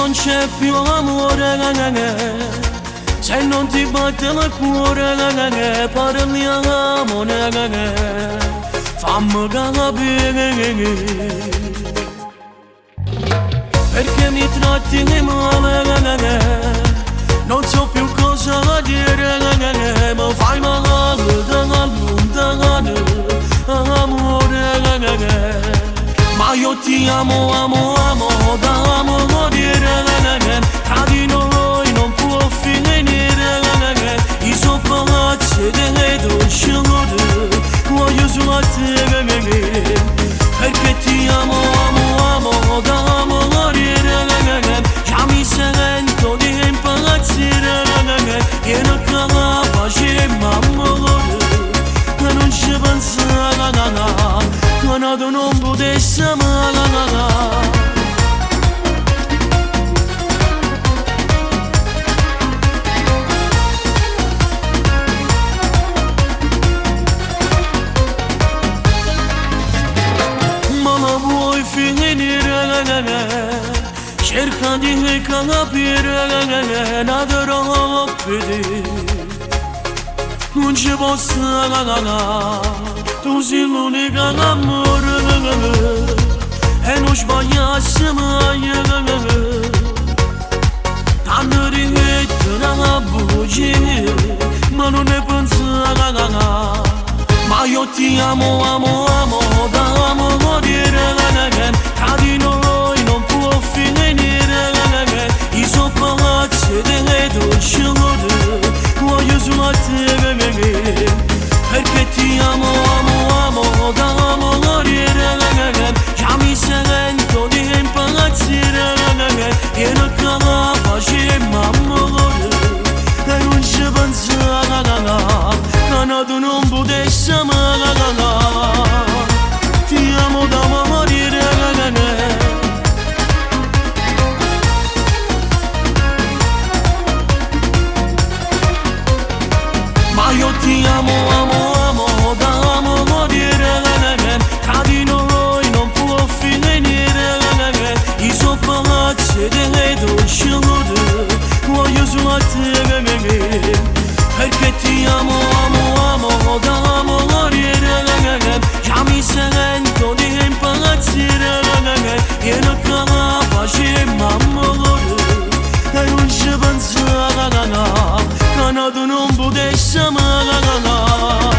non c'è più amore, se non ti batte il cuore, parliamo, fammi capire perché mi tratti male, non so più cosa dire, mi fai male da lontano, amore, ma io ti amo, amo, amo, da morire, tra di noi non può finire, i suoi palazzi delle dolci odore, voglio solo te, perché ti amo, amo, amo, da morire, già mi sento di impazzire, e non capace m'amore, che non ci pensava, quando non potessi amare. Cerca di capire, nada troppo non ci posso tu sei l'unica amore e non sbagliassi mai, tanto rimettere la bugia, ma non ne penso, ma io ti amo, amo, amo, da morire, tra di noi non può finire, i suoi palazzi delle dolci odore, voglio solo te, perché ti amo, amo, amo, da morire, già mi sento di impazzire, e non capace m'amore, e non ci pensava, che non potessi amare, ti amo da morire, ma io ti amo, amo, amo, da morire, tra di noi non può finire, i suoi palazzi delle dolci odore, voglio solo te, perché ti amo, amo, amo, da morire, già mi sento di impazzire, e non capace m'amore, e non ci pensava, che non potessi amare.